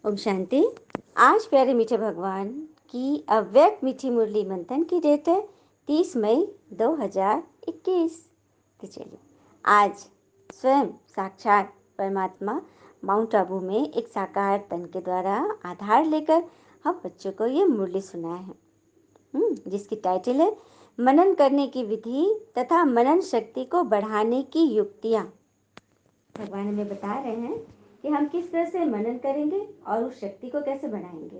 ओम शांति। आज प्यारे मीठे भगवान की अव्यक्त मीठी मुरली मंथन की डेट है 30 मई 2021। तो चलिए आज स्वयं साक्षात परमात्मा माउंट आबू में एक साकार तन के द्वारा आधार लेकर हम बच्चों को ये मुरली सुनाए हैं, जिसकी टाइटल है मनन करने की विधि तथा मनन शक्ति को बढ़ाने की युक्तियाँ। भगवान हमें बता रहे हैं कि हम किस तरह से मनन करेंगे और उस शक्ति को कैसे बढ़ाएंगे।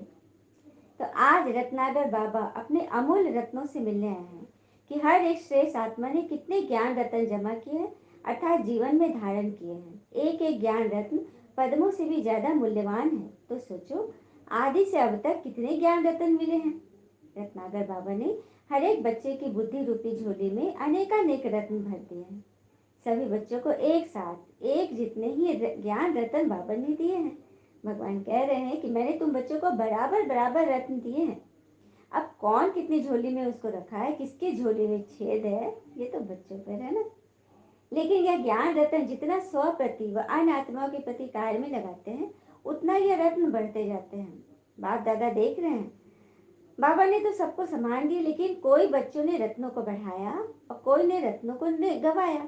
तो आज रत्नागर बाबा अपने अमूल्य रत्नों से मिलने आए हैं कि हर एक श्रेष्ठ आत्मा ने कितने ज्ञान रत्न जमा किए अर्थात जीवन में धारण किए हैं। एक एक ज्ञान रत्न पद्मों से भी ज्यादा मूल्यवान है। तो सोचो आदि से अब तक कितने ज्ञान रत्न मिले हैं। रत्नागर बाबा ने हर एक बच्चे की बुद्धि रूपी झोली में अनेकानेक रत्न भर दिए हैं। सभी बच्चों को एक साथ एक जितने ही ज्ञान रत्न बाबा ने दिए हैं। भगवान कह रहे हैं कि मैंने तुम बच्चों को बराबर बराबर रत्न दिए हैं। अब कौन कितनी झोली में उसको रखा है, किसकी झोली में छेद है, ये तो बच्चों पर है ना। लेकिन यह ज्ञान रत्न जितना स्व प्रति व अन्य आत्माओं के प्रति कार्य में लगाते हैं उतना यह रत्न बढ़ते जाते हैं। बाप दादा देख रहे हैं, बाबा ने तो सबको समान दिए, लेकिन कोई बच्चों ने रत्नों को बढ़ाया और कोई ने रत्नों को गवाया।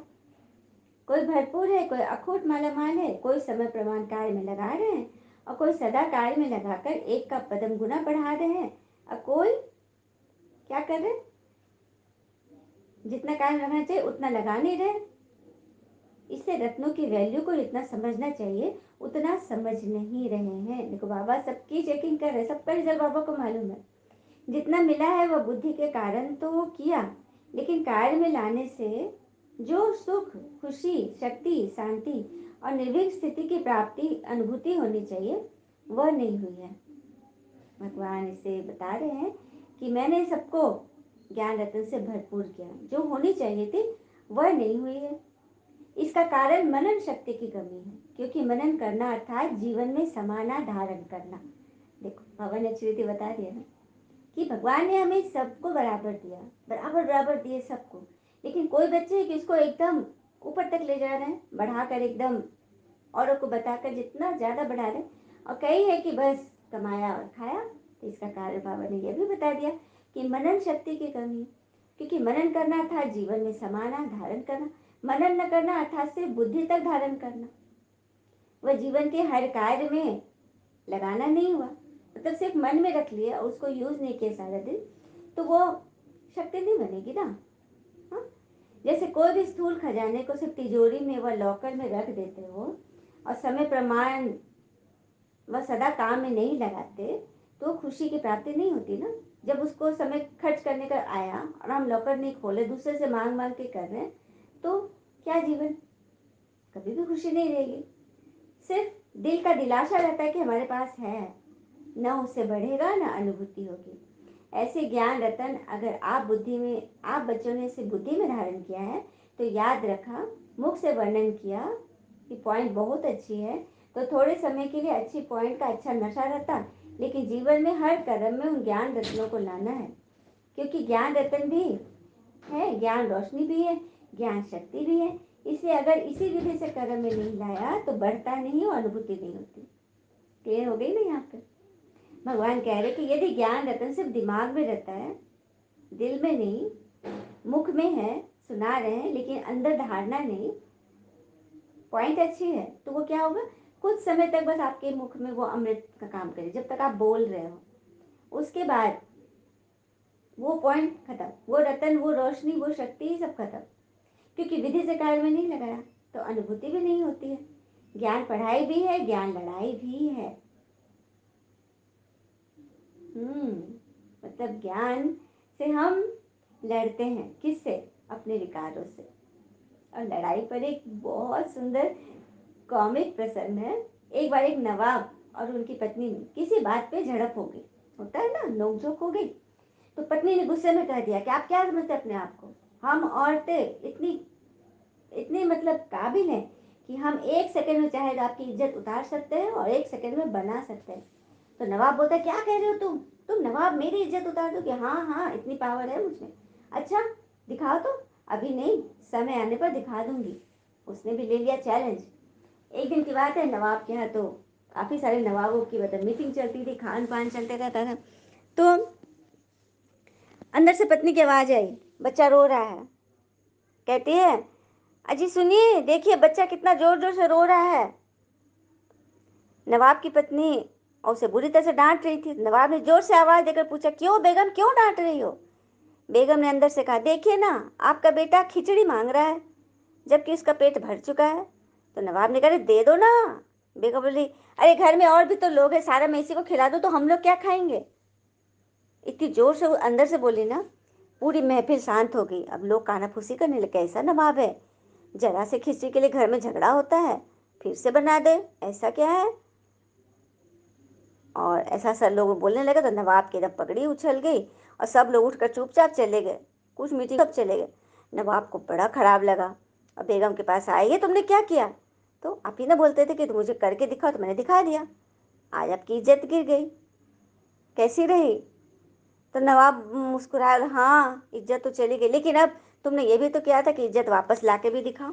कोई भरपूर है, कोई अखूट मालामाल है, कोई समय प्रमाण कार्य में लगा रहे हैं और कोई सदा कार्य में लगाकर एक का पदम गुना बढ़ा रहे हैं और कोई क्या कर रहे, जितना कार्य लगाना चाहिए उतना लगा नहीं रहे। इससे रत्नों की वैल्यू को जितना समझना चाहिए उतना समझ नहीं रहे हैं। देखो बाबा सबकी चेकिंग कर रहे, सबका रिजल्ट बाबा को मालूम है। जितना मिला है वह बुद्धि के कारण तो किया, लेकिन कार्य में लाने से जो सुख, खुशी, शक्ति, शांति और निर्भीक स्थिति की प्राप्ति अनुभूति होनी चाहिए वह नहीं हुई है। भगवान इसे बता रहे हैं कि मैंने सबको ज्ञान रत्न से भरपूर किया, जो होनी चाहिए थी वह नहीं हुई है। इसका कारण मनन शक्ति की कमी है, क्योंकि मनन करना अर्थात जीवन में समाना धारण करना। देखो भगवान ने अच्छी रीति बता दिया ना कि भगवान ने हमें सबको बराबर दिया, बराबर बराबर दिए सबको, लेकिन कोई बच्चे हैं कि इसको एकदम ऊपर तक ले जा रहे हैं, बढ़ाकर एकदम औरों को बताकर जितना ज़्यादा बढ़ा रहे हैं, और कई है कि बस कमाया और खाया। तो इसका कारण बाबा ने यह भी बता दिया कि मनन शक्ति की कमी है, क्योंकि मनन करना अर्थात जीवन में समाना धारण करना, मनन न करना अर्थात सिर्फ बुद्धि तक धारण करना, वह जीवन के हर कार्य में लगाना नहीं हुआ। मतलब सिर्फ मन में रख लिया और उसको यूज नहीं किया सारा दिन, तो वो शक्ति नहीं बनेगी ना। हाँ, जैसे कोई भी स्थूल खजाने को सिर्फ तिजोरी में व लॉकर में रख देते हो और समय प्रमाण वह सदा काम में नहीं लगाते तो खुशी की प्राप्ति नहीं होती ना। जब उसको समय खर्च करने का आया और हम लॉकर नहीं खोले, दूसरे से मांग मांग के कर रहे हैं, तो क्या जीवन, कभी भी खुशी नहीं रहेगी। सिर्फ दिल का दिलासा रहता है कि हमारे पास है, न उससे बढ़ेगा न अनुभूति होगी। ऐसे ज्ञान रतन अगर आप बुद्धि में, आप बच्चों ने इसे बुद्धि में धारण किया है तो याद रखा, मुख से वर्णन किया कि पॉइंट बहुत अच्छी है, तो थोड़े समय के लिए अच्छी पॉइंट का अच्छा नशा रहता, लेकिन जीवन में हर कर्म में उन ज्ञान रत्नों को लाना है, क्योंकि ज्ञान रतन भी है, ज्ञान रोशनी भी है, ज्ञान शक्ति भी है। इसलिए अगर इसी विधि से कर्म में नहीं लाया तो बढ़ता नहीं और अनुभूति नहीं होती। क्लियर हो गई ना यहाँ पे। भगवान कह रहे कि यदि ज्ञान रतन सिर्फ दिमाग में रहता है, दिल में नहीं, मुख में है, सुना रहे हैं लेकिन अंदर धारणा नहीं, पॉइंट अच्छी है, तो वो क्या होगा, कुछ समय तक बस आपके मुख में वो अमृत का काम करे जब तक आप बोल रहे हो, उसके बाद वो पॉइंट खत्म, वो रतन, वो रोशनी, वो शक्ति सब खत्म, क्योंकि विधि से कार्य में नहीं लगाया तो अनुभूति भी नहीं होती है। ज्ञान पढ़ाई भी है, ज्ञान लड़ाई भी है। मतलब ज्ञान से हम लड़ते हैं, किससे, अपने विकारों से। और लड़ाई पर एक बहुत सुंदर कॉमिक प्रसंग है। एक बार एक नवाब और उनकी पत्नी में किसी बात पे झड़प हो गई, होता है ना, नोकझोंक हो गई। तो पत्नी ने गुस्से में कह दिया कि आप क्या समझते अपने आप को, हम औरतें इतनी इतनी मतलब काबिल हैं कि हम एक सेकंड में चाहे तो आपकी इज्जत उतार सकते हैं और एक सेकंड में बना सकते हैं। तो नवाब बोलता है क्या कह रहे हो तुम नवाब मेरी इज्जत उतार दोगे, हाँ हाँ इतनी पावर है मुझमें, अच्छा दिखाओ तो, अभी नहीं समय आने पर दिखा दूंगी। उसने भी ले लिया चैलेंज। एक दिन की बात है, नवाब के यहाँ तो काफ़ी सारे नवाबों की मतलब मीटिंग चलती थी, खान पान चलते रहता था। तो अंदर से पत्नी की आवाज़ आई, बच्चा रो रहा है। कहती है, अजी सुनिए, देखिए बच्चा कितना जोर जोर से रो रहा है। नवाब की पत्नी और उसे बुरी तरह से डांट रही थी। नवाब ने जोर से आवाज़ देकर पूछा, क्यों बेगम, क्यों डांट रही हो? बेगम ने अंदर से कहा, देखिए ना, आपका बेटा खिचड़ी मांग रहा है जबकि उसका पेट भर चुका है। तो नवाब ने कहा, दे दो ना। बेगम बोली, अरे घर में और भी तो लोग हैं, सारा मैं इसी को खिला दूँ तो हम लोग क्या खाएंगे? इतनी जोर से वो अंदर से बोली ना, पूरी महफिल शांत हो गई। अब लोग कानाफूसी करने लगे, कैसा नवाब है, जरा से खिचड़ी के लिए घर में झगड़ा होता है, फिर से बना दे, ऐसा क्या है? और ऐसा सब लोग बोलने लगे तो नवाब की एकदम पगड़ी उछल गई और सब लोग उठकर चुपचाप चले गए। कुछ मीटिंग सब चले गए। नवाब को बड़ा खराब लगा और बेगम के पास आए, ये तुमने क्या किया? तो आप ही ना बोलते थे कि तुम मुझे करके दिखाओ, तो मैंने दिखा दिया, आज आपकी इज्जत गिर गई, कैसी रही? तो नवाब मुस्कुराया, हाँ इज्जत तो चली गई, लेकिन अब तुमने ये भी तो किया था कि इज्जत वापस ला के भी दिखाओ,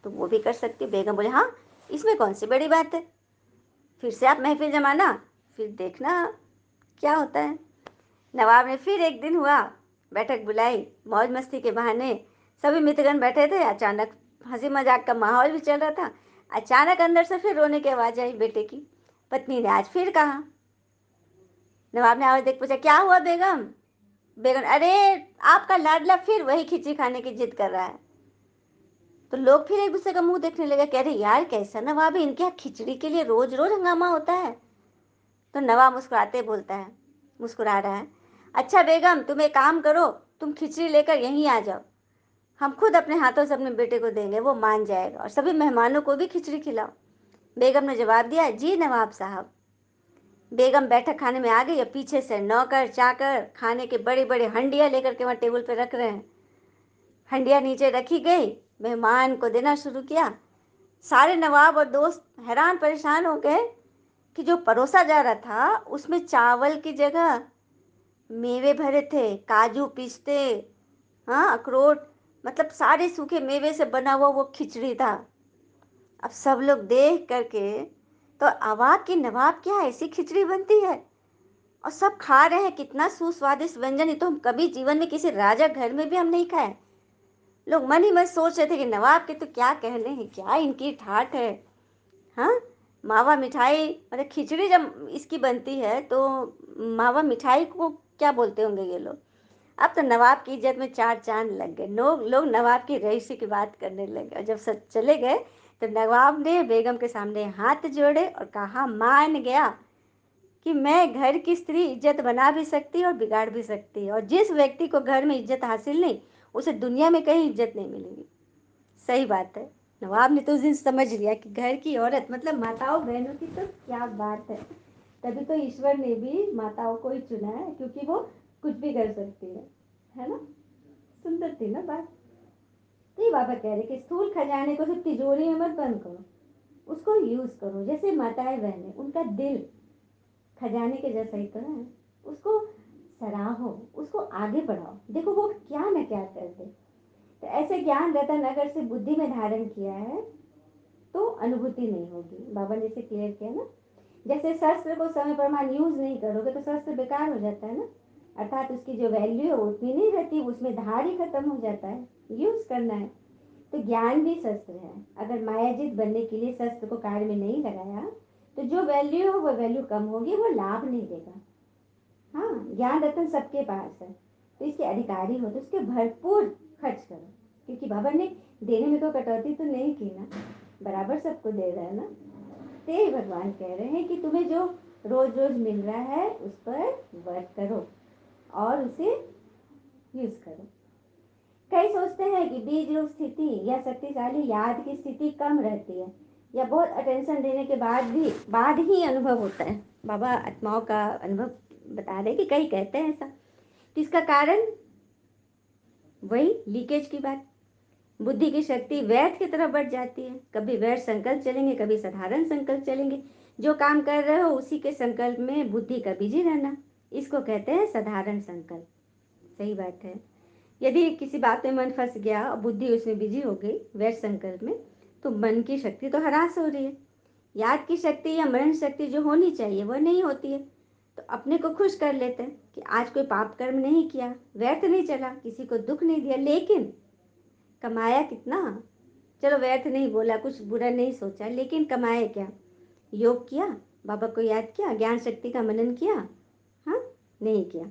तो वो भी कर सकती। बेगम बोले, हाँ इसमें कौन सी बड़ी बात है, फिर से आप महफिल जमाना, फिर देखना क्या होता है। नवाब ने फिर एक दिन हुआ, बैठक बुलाई, मौज मस्ती के बहाने सभी मित्रगण बैठे थे। अचानक हंसी मजाक का माहौल भी चल रहा था। अचानक अंदर से फिर रोने की आवाज़ आई बेटे की। पत्नी ने आज फिर कहा। नवाब ने आवाज़ देख पूछा, क्या हुआ बेगम? बेगम, अरे आपका लाडला फिर वही खिचड़ी खाने की जिद कर रहा है। तो लोग फिर एक दूसरे का मुंह देखने लगे, कह रहे यार कैसा नवाब है, इनके यहाँ खिचड़ी के लिए रोज रोज हंगामा होता है। तो नवाब मुस्कुराते बोलता है, मुस्कुरा रहा है, अच्छा बेगम तुम एक काम करो, तुम खिचड़ी लेकर यहीं आ जाओ, हम खुद अपने हाथों से अपने बेटे को देंगे, वो मान जाएगा, और सभी मेहमानों को भी खिचड़ी खिलाओ। बेगम ने जवाब दिया, जी नवाब साहब। बेगम बैठक खाने में आ गई और पीछे से नौकर चाकर खाने के बड़े बड़े हंडिया लेकर के वहाँ टेबल पर रख रहे हैं। हंडिया नीचे रखी गई, मेहमान को देना शुरू किया। सारे नवाब और दोस्त हैरान परेशान हो गए कि जो परोसा जा रहा था उसमें चावल की जगह मेवे भरे थे, काजू पिस्ते, हाँ अखरोट, मतलब सारे सूखे मेवे से बना हुआ वो खिचड़ी था। अब सब लोग देख करके तो अवाक कि नवाब क्या ऐसी खिचड़ी बनती है, और सब खा रहे हैं, कितना सुस्वादिष्ट व्यंजन, ये तो हम कभी जीवन में किसी राजा घर में भी हम नहीं खाए। लोग मन ही मन सोच रहे थे कि नवाब के तो क्या कहने हैं, क्या इनकी ठाठ है। हाँ, मावा मिठाई मतलब खिचड़ी जब इसकी बनती है तो मावा मिठाई को क्या बोलते होंगे ये लोग। अब तो नवाब की इज्जत में चार चांद लग गए, लोग नवाब की रईसी की बात करने लगे, और जब सब चले गए तो नवाब ने बेगम के सामने हाथ जोड़े और कहा, मान गया कि मैं घर की स्त्री इज्जत बना भी सकती है और बिगाड़ भी सकती है, और जिस व्यक्ति को घर में इज्जत हासिल नहीं उसे दुनिया में कहीं इज्जत नहीं मिलेगी। सही बात है। नवाब ने तो उस दिन समझ लिया कि घर की औरत मतलब माताओं बहनों की तो क्या बात है। तभी तो ईश्वर ने भी माताओं को ही चुना है, क्योंकि वो कुछ भी कर सकती है ना। सुंदर थी ना बात। तो ये बाबा कह रहे कि स्थूल खजाने को सिर्फ तिजोरी में मत बंद करो, उसको यूज करो। जैसे माताएं बहनें, उनका दिल खजाने के जैसा ही तो है, उसको सराहो, उसको आगे बढ़ाओ, देखो वो क्या न क्या करते। तो ऐसे ज्ञान रतन अगर से बुद्धि में धारण किया है तो अनुभूति नहीं होगी। बाबा ने इसे क्लियर किया ना। जैसे शस्त्र को समय प्रमाण यूज नहीं करोगे तो शस्त्र बेकार हो जाता है ना, अर्थात उसकी जो वैल्यू है वो उतनी नहीं रहती, उसमें धार ही खत्म हो जाता है, यूज करना है। तो ज्ञान भी शस्त्र है, अगर मायाजित बनने के लिए शस्त्र को कार्य में नहीं लगाया तो जो वैल्यू हो वो वैल्यू कम होगी, वो लाभ नहीं देगा। हाँ, ज्ञान रत्न सबके पास है, तो इसके अधिकारी हो तो उसके भरपूर खर्च करो, क्योंकि बाबा ने देने में तो कटौती तो नहीं की ना, बराबर सबको दे रहा है ना। ते भगवान कह रहे हैं कि तुम्हें जो रोज रोज मिल रहा है उस पर वर्क करो और उसे यूज करो। कई सोचते हैं कि बीज रूप स्थिति या शक्तिशाली याद की स्थिति कम रहती है, या बहुत अटेंशन देने के बाद ही अनुभव होता है। बाबा आत्माओं का अनुभव बता रहे कि कई कहते हैं ऐसा। तो इसका कारण वही लीकेज की बात, बुद्धि की शक्ति व्यर्थ की तरफ बढ़ जाती है, कभी व्यर्थ संकल्प चलेंगे, कभी साधारण संकल्प चलेंगे। जो काम कर रहे हो उसी के संकल्प में बुद्धि का बिजी रहना, इसको कहते हैं साधारण संकल्प। सही बात है। यदि किसी बात में मन फंस गया और बुद्धि उसमें बिजी हो गई व्यर्थ संकल्प में, तो मन की शक्ति तो हरास हो रही है। याद की शक्ति या मनन शक्ति जो होनी चाहिए वह नहीं होती है। तो अपने को खुश कर लेते हैं कि आज कोई पाप कर्म नहीं किया, व्यर्थ नहीं चला, किसी को दुख नहीं दिया, लेकिन कमाया कितना? चलो व्यर्थ नहीं बोला, कुछ बुरा नहीं सोचा, लेकिन कमाया क्या? योग किया, बाबा को याद किया, ज्ञान शक्ति का मनन किया? हाँ, नहीं किया।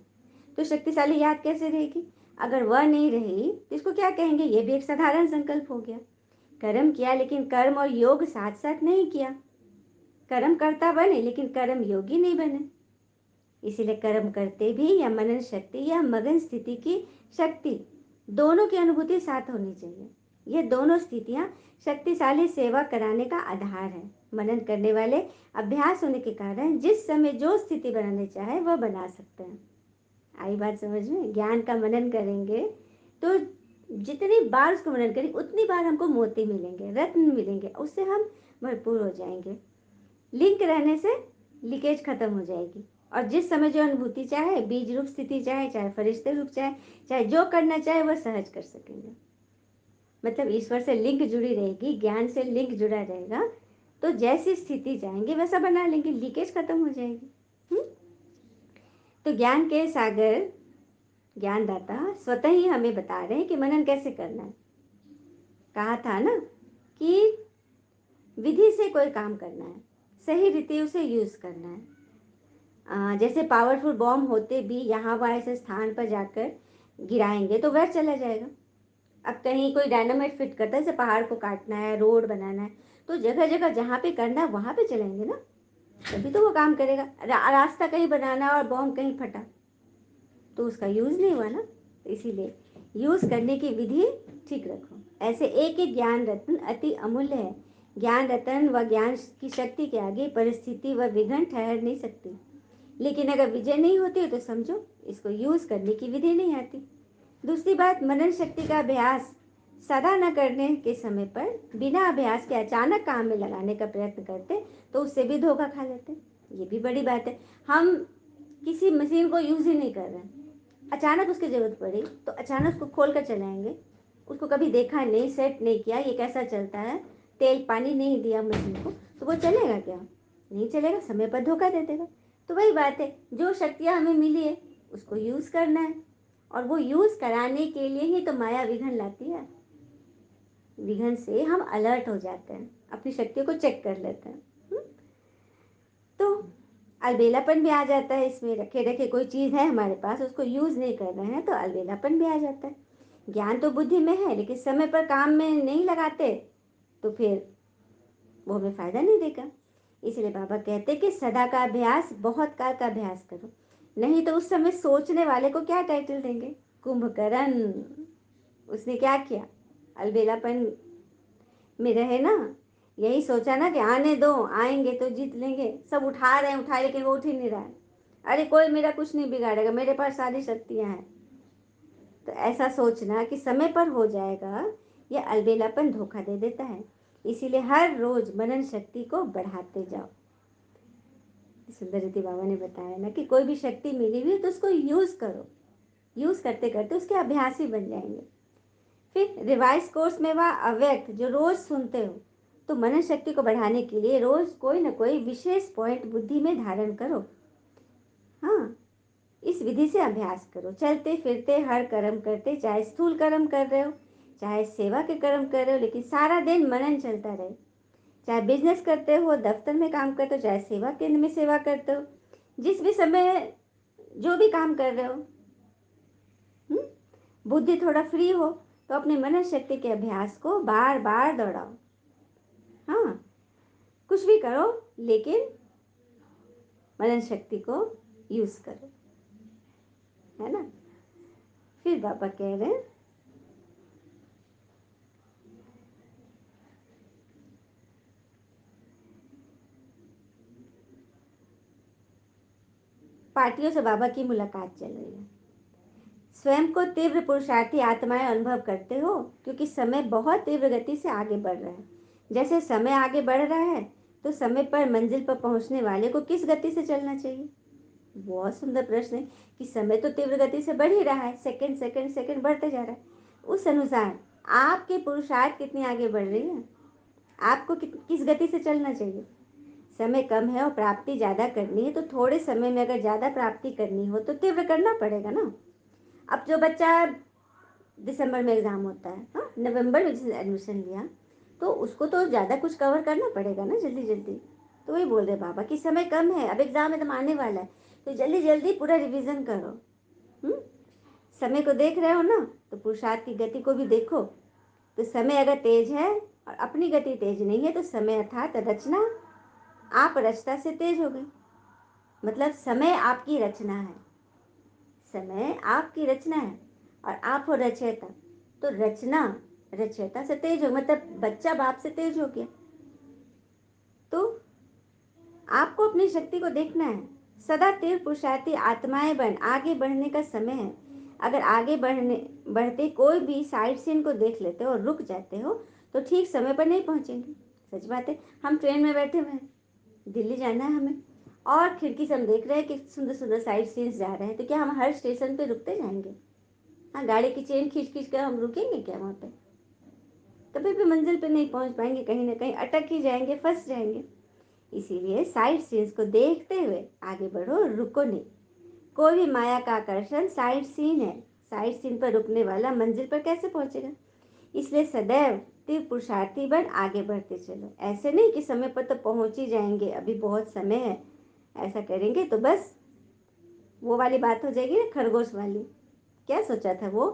तो शक्तिशाली याद कैसे रहेगी? अगर वह नहीं रही तो इसको क्या कहेंगे? ये भी एक साधारण संकल्प हो गया। कर्म किया लेकिन कर्म और योग साथ साथ नहीं किया। कर्म करता बने लेकिन कर्म योगी नहीं बने। इसीलिए कर्म करते भी या मनन शक्ति या मगन स्थिति की शक्ति, दोनों की अनुभूति साथ होनी चाहिए। ये दोनों स्थितियां शक्तिशाली सेवा कराने का आधार है। मनन करने वाले अभ्यास होने के कारण जिस समय जो स्थिति बनाने चाहे वह बना सकते हैं। आई बात समझ में? ज्ञान का मनन करेंगे तो जितनी बार उसको मनन करेंगे उतनी बार हमको मोती मिलेंगे, रत्न मिलेंगे, उससे हम भरपूर हो जाएंगे। लिंक रहने से लीकेज खत्म हो जाएगी और जिस समय जो अनुभूति चाहे, बीज रूप स्थिति चाहे, चाहे फरिश्ते रूप चाहे, चाहे जो करना चाहे वह सहज कर सकेंगे। मतलब ईश्वर से लिंक जुड़ी रहेगी, ज्ञान से लिंक जुड़ा रहेगा, तो जैसी स्थिति चाहेंगे वैसा बना लेंगे, लीकेज खत्म हो जाएगी। तो ज्ञान के सागर ज्ञानदाता स्वतः ही हमें बता रहे हैं कि मनन कैसे करना है। कहा था ना कि विधि से कोई काम करना है, सही रीति उसे यूज करना है। जैसे पावरफुल बॉम्ब होते भी यहाँ वहाँ ऐसे स्थान पर जाकर गिराएंगे तो वह चला जाएगा। अब कहीं कोई डायनामाइट फिट करता है, जैसे पहाड़ को काटना है, रोड बनाना है, तो जगह जगह जहाँ पे करना है वहाँ पे चलाएंगे ना, तभी तो वो काम करेगा। रास्ता कहीं बनाना और बॉम्ब कहीं फटा तो उसका यूज़ नहीं हुआ ना। इसीलिए यूज़ करने की विधि ठीक रखो। ऐसे एक एक ज्ञान रत्न अति अमूल्य है। ज्ञान रत्न व ज्ञान की शक्ति के आगे परिस्थिति व विघ्न ठहर नहीं सकती। लेकिन अगर विजय नहीं होती है तो समझो इसको यूज़ करने की विधि नहीं आती। दूसरी बात, मनन शक्ति का अभ्यास सदा न करने के समय पर बिना अभ्यास के अचानक काम में लगाने का प्रयत्न करते तो उससे भी धोखा खा लेते। ये भी बड़ी बात है। हम किसी मशीन को यूज़ ही नहीं कर रहे हैं, अचानक उसकी ज़रूरत पड़ी तो अचानक उसको खोल कर चलाएंगे, उसको कभी देखा नहीं, सेट नहीं किया ये कैसा चलता है, तेल पानी नहीं दिया मशीन को, तो वो चलेगा क्या? नहीं चलेगा, समय पर धोखा दे देगा। तो वही बात है, जो शक्तियाँ हमें मिली है उसको यूज़ करना है, और वो यूज़ कराने के लिए ही तो माया विघन लाती है। विघन से हम अलर्ट हो जाते हैं, अपनी शक्तियों को चेक कर लेते हैं। तो अलबेलापन भी आ जाता है इसमें। रखे रखे कोई चीज़ है हमारे पास, उसको यूज़ नहीं कर रहे हैं तो अलबेलापन भी आ जाता है। ज्ञान तो बुद्धि में है लेकिन समय पर काम में नहीं लगाते तो फिर वो हमें फ़ायदा नहीं देगा। इसलिए बाबा कहते कि सदा का अभ्यास, बहुत काल का अभ्यास करो, नहीं तो उस समय सोचने वाले को क्या टाइटल देंगे? कुंभकर्ण। उसने क्या किया? अलबेलापन में रहे ना, यही सोचा ना कि आने दो, आएंगे तो जीत लेंगे, सब उठा रहे हैं उठाए लेकिन वो उठ ही नहीं रहा है। अरे कोई मेरा कुछ नहीं बिगाड़ेगा, मेरे पास सारी शक्तियां हैं। तो ऐसा सोचना कि समय पर हो जाएगा, यह अलबेलापन धोखा दे देता है। इसीलिए हर रोज मनन शक्ति को बढ़ाते जाओ। सुंदर रीति बाबा ने बताया ना कि कोई भी शक्ति मिली हुई है तो उसको यूज करो, यूज करते करते उसके अभ्यासी बन जाएंगे। फिर रिवाइज कोर्स में वह अव्यक्त जो रोज सुनते हो, तो मनन शक्ति को बढ़ाने के लिए रोज कोई ना कोई विशेष पॉइंट बुद्धि में धारण करो। हाँ, इस विधि से अभ्यास करो। चलते फिरते हर कर्म करते, चाहे स्थूल कर्म कर रहे हो चाहे सेवा के कर्म कर रहे हो, लेकिन सारा दिन मनन चलता रहे। चाहे बिजनेस करते हो, दफ्तर में काम करते हो, चाहे सेवा केंद्र में सेवा करते हो, जिस भी समय जो भी काम कर रहे हो, बुद्धि थोड़ा फ्री हो तो अपने मनन शक्ति के अभ्यास को बार बार दोहराओ। हाँ, कुछ भी करो लेकिन मनन शक्ति को यूज करो, है ना। फिर बाबा कह रहे हैं, पार्टियों से बाबा की मुलाकात चल रही है। स्वयं को तीव्र पुरुषार्थी आत्माएं अनुभव करते हो, क्योंकि समय बहुत तीव्र गति से आगे बढ़ रहा है। जैसे समय आगे बढ़ रहा है तो समय पर मंजिल पर पहुंचने वाले को किस गति से चलना चाहिए? बहुत सुंदर प्रश्न है कि समय तो तीव्र गति से बढ़ ही रहा है, सेकंड सेकंड सेकंड बढ़ते जा रहा है। उस अनुसार आपके पुरुषार्थ कितनी आगे बढ़ रही है, आपको किस गति से चलना चाहिए? समय कम है और प्राप्ति ज़्यादा करनी है, तो थोड़े समय में अगर ज़्यादा प्राप्ति करनी हो तो तीव्र करना पड़ेगा ना। अब जो बच्चा दिसंबर में एग्ज़ाम होता है, हाँ, नवंबर में जिसने एडमिशन लिया, तो उसको तो ज़्यादा कुछ कवर करना पड़ेगा ना जल्दी जल्दी। तो वही बोल रहे बाबा कि समय कम है, अब एग्ज़ाम एकदम आने वाला है, तो जल्दी जल्दी पूरा रिवीजन करो। समय को देख रहे हो ना, तो पुरुषार्थ की गति को भी देखो। तो समय अगर तेज है और अपनी गति तेज नहीं है, तो समय अर्थात रचना आप रचता से तेज हो गई। मतलब समय आपकी रचना है, समय आपकी रचना है और आप हो रचयिता। तो रचना रचयिता से तेज हो, मतलब बच्चा बाप से तेज हो गया। तो आपको अपनी शक्ति को देखना है। सदा तीव्र पुरुषार्थी आत्माएं बन, आगे बढ़ने का समय है। अगर आगे बढ़ते कोई भी साइड सीन को देख लेते हो और रुक जाते हो, तो ठीक समय पर नहीं पहुंचेंगे। सच बात है। हम ट्रेन में बैठे हुए हैं, दिल्ली जाना है हमें, और खिड़की से हम देख रहे हैं कि सुंदर सुंदर साइड सीन्स जा रहे हैं, तो क्या हम हर स्टेशन पे रुकते जाएंगे? हाँ, गाड़ी की चेन खींच खींच कर हम रुकेंगे क्या वहाँ पे? कभी भी मंजिल पे नहीं पहुँच पाएंगे, कहीं ना कहीं अटक ही जाएंगे, फंस जाएंगे। इसीलिए साइड सीन्स को देखते हुए आगे बढ़ो, रुको नहीं। कोई भी माया का आकर्षण साइड सीन है, साइड सीन पर रुकने वाला मंजिल पर कैसे पहुंचेगा? इसलिए सदैव तीव्र पुरुषार्थी बन आगे बढ़ते चलो। ऐसे नहीं कि समय पर तो पहुंच ही जाएंगे, अभी बहुत समय है, ऐसा करेंगे तो बस वो वाली बात हो जाएगी ना, खरगोश वाली। क्या सोचा था वो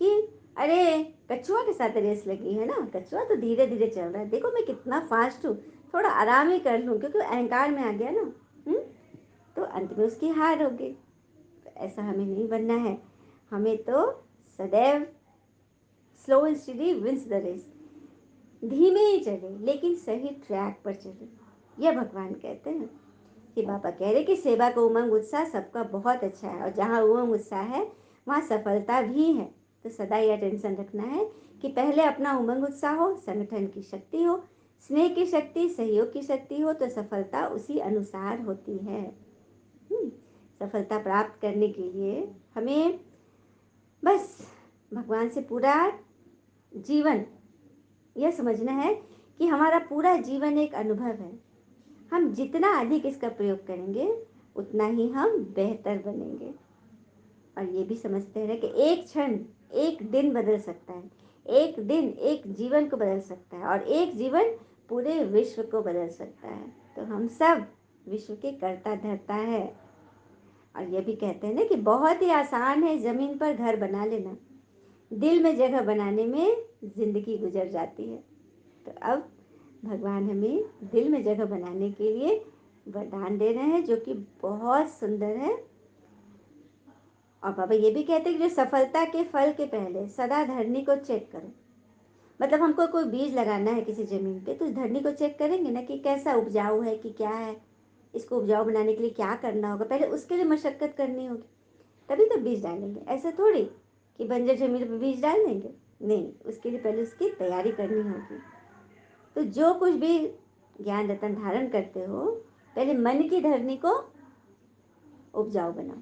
कि अरे कछुआ के साथ रेस लगी है ना, कछुआ तो धीरे धीरे चल रहा है, देखो मैं कितना फास्ट हूँ, थोड़ा आराम ही कर लूँ, क्योंकि अहंकार में आ गया ना। तो अंत में उसकी हार हो गई। तो ऐसा हमें नहीं बनना है। हमें तो सदैव slow and study wins the race, धीमे ही चले लेकिन सही ट्रैक पर चले। यह भगवान कहते हैं। कि बाबा कह रहे कि सेवा का उमंग उत्साह सबका बहुत अच्छा है, और जहाँ उमंग उत्साह है वहाँ सफलता भी है। तो सदा यह टेंशन रखना है कि पहले अपना उमंग उत्साह हो, संगठन की शक्ति हो, स्नेह की शक्ति, सहयोग की शक्ति हो, तो सफलता उसी अनुसार होती है। सफलता प्राप्त करने के लिए हमें बस भगवान से पूरा जीवन यह समझना है कि हमारा पूरा जीवन एक अनुभव है। हम जितना अधिक इसका प्रयोग करेंगे उतना ही हम बेहतर बनेंगे। और ये भी समझते हैं कि एक क्षण एक दिन बदल सकता है, एक दिन एक जीवन को बदल सकता है, और एक जीवन पूरे विश्व को बदल सकता है। तो हम सब विश्व के कर्ता धर्ता है। और ये भी कहते हैं ना कि बहुत ही आसान है जमीन पर घर बना लेना, दिल में जगह बनाने में जिंदगी गुजर जाती है। तो अब भगवान हमें दिल में जगह बनाने के लिए वरदान दे रहे हैं, जो कि बहुत सुंदर है। और बाबा ये भी कहते हैं कि जो सफलता के फल के पहले सदा धरनी को चेक करो। मतलब हमको कोई बीज लगाना है किसी जमीन पे, तो धरनी को चेक करेंगे ना कि कैसा उपजाऊ है, कि क्या है, इसको उपजाऊ बनाने के लिए क्या करना होगा, पहले उसके लिए मशक्कत करनी होगी, तभी तो बीज डालेंगे। ऐसे थोड़ी कि बंजर जमीन पर बीज डाल देंगे, नहीं, उसके लिए पहले उसकी तैयारी करनी होगी। तो जो कुछ भी ज्ञान रतन धारण करते हो, पहले मन की धरनी को उपजाऊ बनाओ,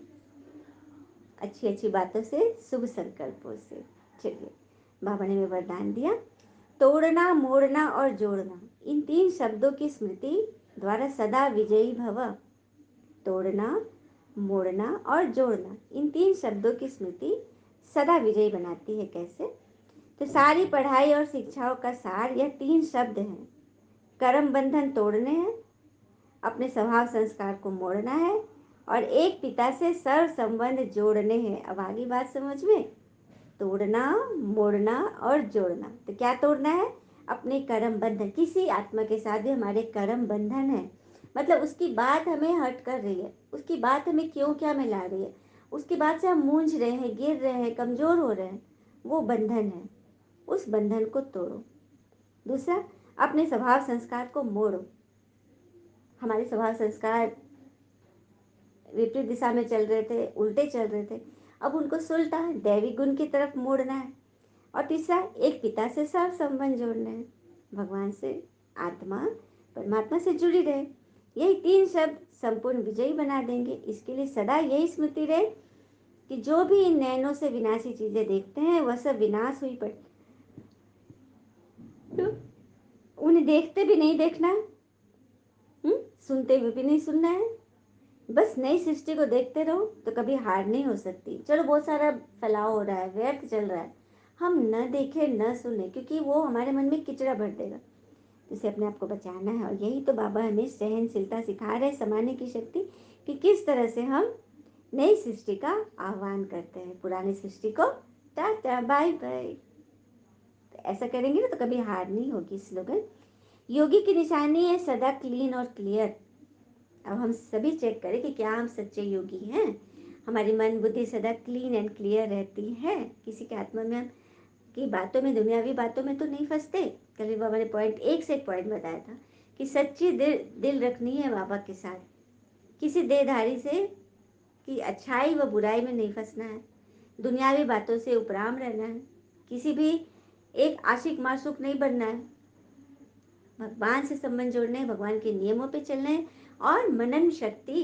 अच्छी अच्छी बातों से, शुभ संकल्पों से। चलिए, बाबा ने हमें वरदान दिया, तोड़ना, मोड़ना और जोड़ना, इन तीन शब्दों की स्मृति द्वारा सदा विजयी भव। तोड़ना, मोड़ना और जोड़ना, इन तीन शब्दों की स्मृति सदा विजयी बनाती है। कैसे? तो सारी पढ़ाई और शिक्षाओं का सार यह तीन शब्द हैं। कर्म बंधन तोड़ने हैं, अपने स्वभाव संस्कार को मोड़ना है, और एक पिता से सर्व संबंध जोड़ने हैं। अब आगे बात समझ में, तोड़ना, मोड़ना और जोड़ना। तो क्या तोड़ना है? अपने कर्म बंधन, किसी आत्मा के साथ भी हमारे कर्म बंधन है, मतलब उसकी बात हमें हर्ट कर रही है, उसकी बात हमें क्यों क्या मिला रही है, उसकी बात से हम मूंझ रहे हैं, गिर रहे हैं, कमजोर हो रहे हैं, वो बंधन है, उस बंधन को तोड़ो। दूसरा, अपने स्वभाव संस्कार को मोड़ो। हमारे स्वभाव संस्कार विपरीत दिशा में चल रहे थे, उल्टे चल रहे थे, अब उनको सुलटा है, दैवी गुण की तरफ मोड़ना है। और तीसरा, एक पिता से सर्व संबंध जोड़ना है, भगवान से आत्मा परमात्मा से जुड़ी रहे। यही तीन शब्द संपूर्ण विजयी बना देंगे। इसके लिए सदा यही स्मृति रहे कि जो भी इन नैनों से विनाशी चीजें देखते हैं वह सब विनाश हुई पड़, तो उन्हें देखते भी नहीं देखना, सुनते हुए भी नहीं सुनना है, बस नई सृष्टि को देखते रहो तो कभी हार नहीं हो सकती। चलो बहुत सारा फैलाव हो रहा है, व्यर्थ चल रहा है, हम न देखें न सुने, क्योंकि वो हमारे मन में किचड़ा भर देगा। इसे अपने आप को बचाना है, और यही तो बाबा हमें सहनशीलता सिखा रहे, समाने की शक्ति, कि किस तरह से हम नई सृष्टि का आह्वान करते हैं, पुरानी सृष्टि को टाटा बाय बाय। ऐसा करेंगे ना तो कभी हार नहीं होगी। स्लोगन, योगी की निशानी है सदा क्लीन और क्लियर। अब हम सभी चेक करें कि क्या हम सच्चे योगी हैं। हमारी मन बुद्धि सदा क्लीन एंड क्लियर रहती है, किसी के आत्मा में की बातों में, दुनियावी बातों में तो नहीं फंसते। कल भी बाबा ने पॉइंट एक से एक पॉइंट बताया था कि सच्ची दिल रखनी है बाबा के साथ, किसी देहधारी से कि अच्छाई व बुराई में नहीं फंसना है, दुनियावी बातों से उपराम रहना है, किसी भी एक आशिक मासूक नहीं बनना है, भगवान से संबंध जोड़ने हैं, भगवान के नियमों पे चलना है, और मनन शक्ति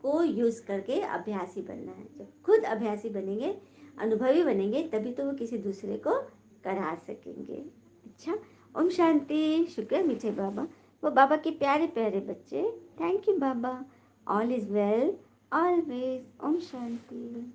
को यूज करके अभ्यासी बनना है। जब खुद अभ्यासी बनेंगे, अनुभवी बनेंगे, तभी तो वो किसी दूसरे को करा सकेंगे। अच्छा, ओम शांति। शुक्र है मीठे बाबा, वो बाबा के प्यारे प्यारे बच्चे। थैंक यू बाबा। All is well always. Om Shanti.